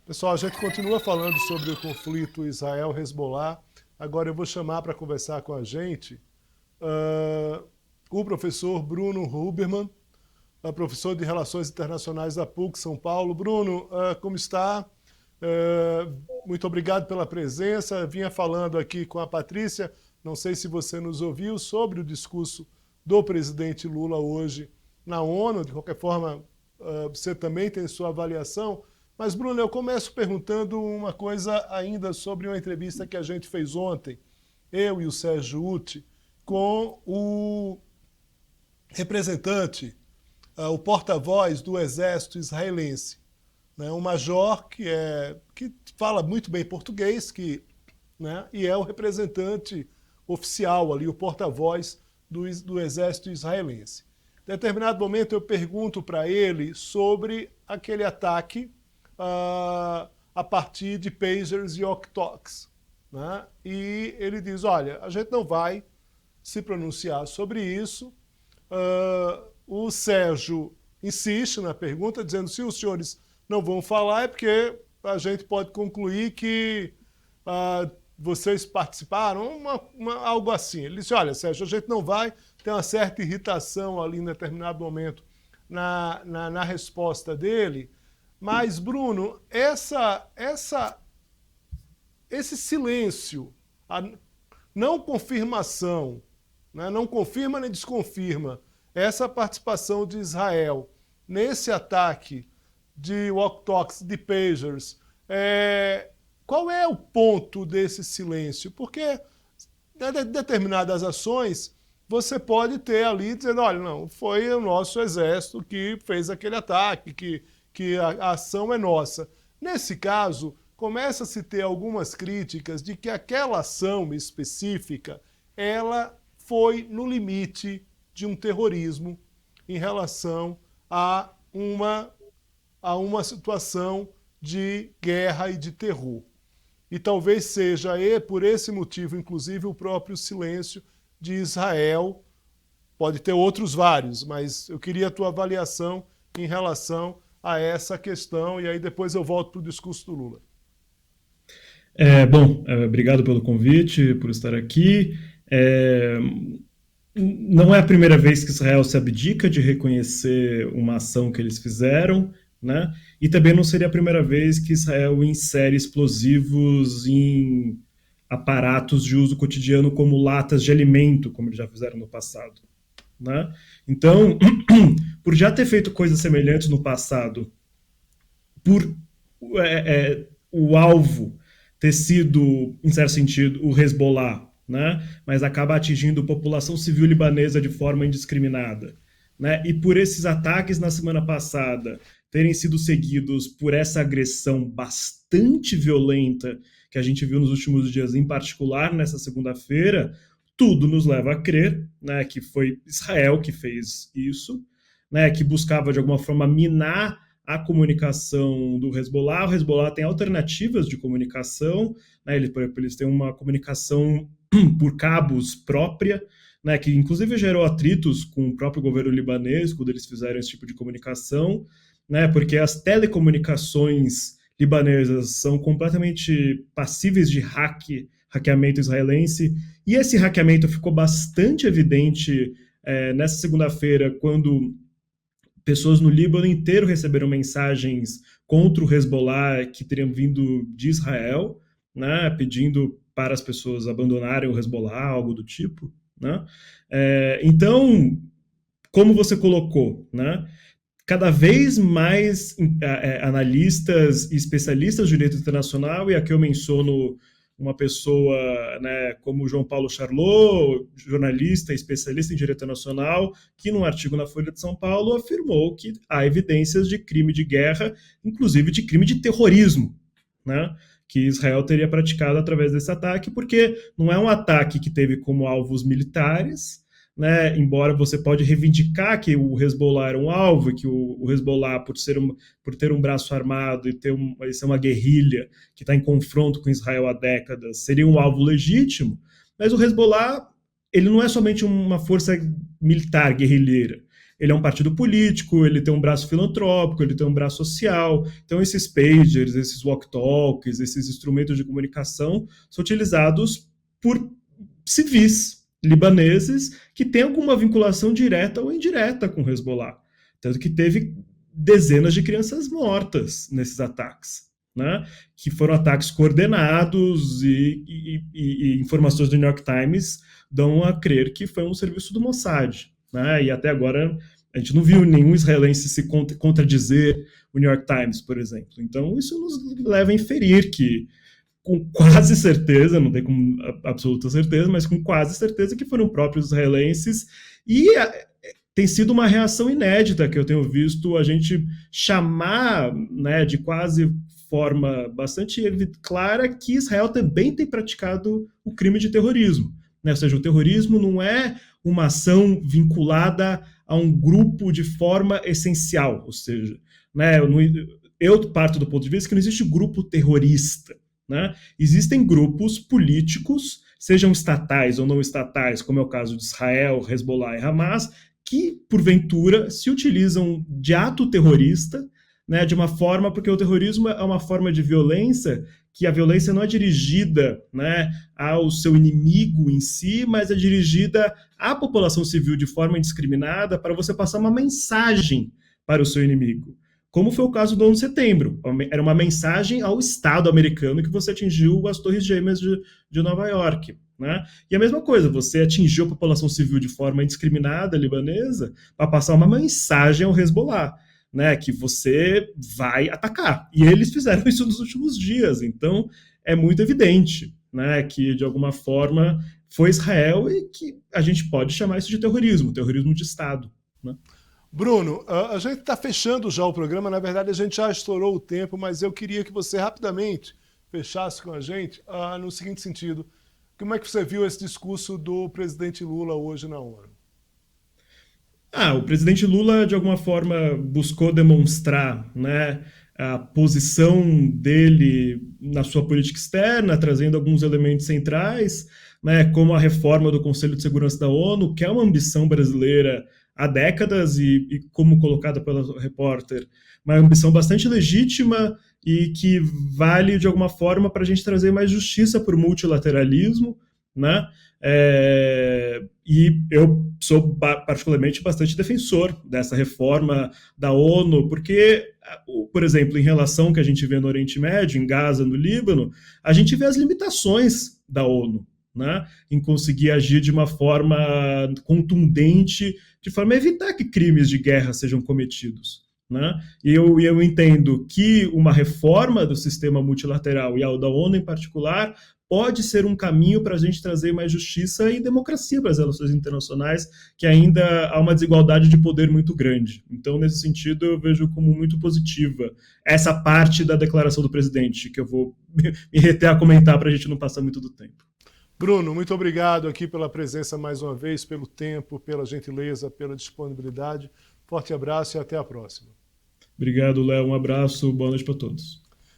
Pessoal, a gente continua falando sobre o conflito Israel-Hezbollah. Agora eu vou chamar para conversar com a gente uh, o professor Bruno Huberman, professor de Relações Internacionais da PUC São Paulo. Bruno, como está? Muito obrigado pela presença. Vinha falando aqui com a Patrícia, não sei se você nos ouviu, sobre o discurso do presidente Lula hoje na ONU. De qualquer forma, você também tem sua avaliação. Mas, Bruno, eu começo perguntando uma coisa ainda sobre uma entrevista que a gente fez ontem, eu e o Sérgio Uti, com o representante, o porta-voz do exército israelense, né, um major que fala muito bem português, né, e é o representante oficial ali, o porta-voz do exército israelense. Em determinado momento eu pergunto para ele sobre aquele ataque a partir de pagers e walkie-talkies, né? E ele diz, olha, a gente não vai se pronunciar sobre isso. O Sérgio insiste na pergunta, dizendo, se os senhores não vão falar é porque a gente pode concluir que vocês participaram, algo assim. Ele disse, olha, Sérgio, a gente não vai, tem uma certa irritação ali em determinado momento na resposta dele. Mas, Bruno, esse silêncio, a não confirmação, né, não confirma nem desconfirma essa participação de Israel nesse ataque de walkie-talkies, de pagers, qual é o ponto desse silêncio? Porque em determinadas ações você pode ter ali dizendo, olha, não, foi o nosso exército que fez aquele ataque, que a ação é nossa. Nesse caso, começa a se ter algumas críticas de que aquela ação específica, ela foi no limite de um terrorismo em relação a uma situação de guerra e de terror. E talvez seja por esse motivo, inclusive, o próprio silêncio de Israel. Pode ter outros vários, mas eu queria a tua avaliação em relação a essa questão, e aí depois eu volto para o discurso do Lula. Obrigado pelo convite, por estar aqui. Não é a primeira vez que Israel se abdica de reconhecer uma ação que eles fizeram, né? E também não seria a primeira vez que Israel insere explosivos em aparatos de uso cotidiano como latas de alimento, como eles já fizeram no passado, né? Então, por já ter feito coisas semelhantes no passado, por o alvo ter sido, em certo sentido, o Hezbollah, né? Mas acaba atingindo a população civil libanesa de forma indiscriminada, né? E por esses ataques na semana passada terem sido seguidos por essa agressão bastante violenta que a gente viu nos últimos dias, em particular nessa segunda-feira, tudo nos leva a crer, né, que foi Israel que fez isso, né, que buscava de alguma forma minar a comunicação do Hezbollah. O Hezbollah tem alternativas de comunicação, né, eles têm uma comunicação por cabos própria, né, que inclusive gerou atritos com o próprio governo libanês quando eles fizeram esse tipo de comunicação, né, porque as telecomunicações libanesas são completamente passíveis de hackeamento israelense, e esse hackeamento ficou bastante evidente nessa segunda-feira, quando pessoas no Líbano inteiro receberam mensagens contra o Hezbollah que teriam vindo de Israel, né, pedindo para as pessoas abandonarem o Hezbollah, algo do tipo, né? Então, como você colocou, né, cada vez mais analistas e especialistas de direito internacional, e aqui eu menciono uma pessoa, né, como o João Paulo Charlot, jornalista e especialista em direito internacional, que num artigo na Folha de São Paulo afirmou que há evidências de crime de guerra, inclusive de crime de terrorismo, né, que Israel teria praticado através desse ataque, porque não é um ataque que teve como alvos militares, né, embora você pode reivindicar que o Hezbollah era um alvo, que o Hezbollah, por ter um braço armado e ser uma guerrilha que está em confronto com Israel há décadas, seria um alvo legítimo, mas o Hezbollah, ele não é somente uma força militar guerrilheira, ele é um partido político, ele tem um braço filantrópico, ele tem um braço social. Então, esses pagers, esses walk-talks, esses instrumentos de comunicação são utilizados por civis libaneses que têm alguma vinculação direta ou indireta com o Hezbollah. Tanto que teve dezenas de crianças mortas nesses ataques, né? Que foram ataques coordenados e informações do New York Times dão a crer que foi um serviço do Mossad, né? E até agora a gente não viu nenhum israelense se contradizer o New York Times, por exemplo. Então isso nos leva a inferir que, com quase certeza, não tem com absoluta certeza, mas com quase certeza que foram próprios israelenses, e tem sido uma reação inédita que eu tenho visto a gente chamar, né, de quase forma bastante clara que Israel também tem praticado o crime de terrorismo, né? Ou seja, o terrorismo não é uma ação vinculada a um grupo de forma essencial, ou seja, né, eu parto do ponto de vista que não existe grupo terrorista, né? Existem grupos políticos, sejam estatais ou não estatais, como é o caso de Israel, Hezbollah e Hamas, que, porventura, se utilizam de ato terrorista, né, de uma forma, porque o terrorismo é uma forma de violência, que a violência não é dirigida, né, ao seu inimigo em si, mas é dirigida à população civil de forma indiscriminada para você passar uma mensagem para o seu inimigo. Como foi o caso do 11 de setembro. Era uma mensagem ao Estado americano que você atingiu as Torres Gêmeas de Nova York, né? E a mesma coisa, você atingiu a população civil de forma indiscriminada libanesa para passar uma mensagem ao Hezbollah, né, que você vai atacar. E eles fizeram isso nos últimos dias, então é muito evidente, né, que de alguma forma foi Israel e que a gente pode chamar isso de terrorismo de Estado, né? Bruno, a gente está fechando já o programa, na verdade a gente já estourou o tempo, mas eu queria que você rapidamente fechasse com a gente no seguinte sentido: como é que você viu esse discurso do presidente Lula hoje na ONU? O presidente Lula, de alguma forma, buscou demonstrar, né, a posição dele na sua política externa, trazendo alguns elementos centrais, né, como a reforma do Conselho de Segurança da ONU, que é uma ambição brasileira há décadas e como colocada pela repórter, uma ambição bastante legítima e que vale, de alguma forma, para a gente trazer mais justiça para o multilateralismo, né? E eu sou particularmente bastante defensor dessa reforma da ONU, porque, por exemplo, em relação ao que a gente vê no Oriente Médio, em Gaza, no Líbano, a gente vê as limitações da ONU, né, em conseguir agir de uma forma contundente, de forma a evitar que crimes de guerra sejam cometidos, né? E eu entendo que uma reforma do sistema multilateral, e a da ONU em particular, pode ser um caminho para a gente trazer mais justiça e democracia para as relações internacionais, que ainda há uma desigualdade de poder muito grande. Então, nesse sentido, eu vejo como muito positiva essa parte da declaração do presidente, que eu vou me reter a comentar para a gente não passar muito do tempo. Bruno, muito obrigado aqui pela presença mais uma vez, pelo tempo, pela gentileza, pela disponibilidade. Forte abraço e até a próxima. Obrigado, Léo. Um abraço. Boa noite para todos.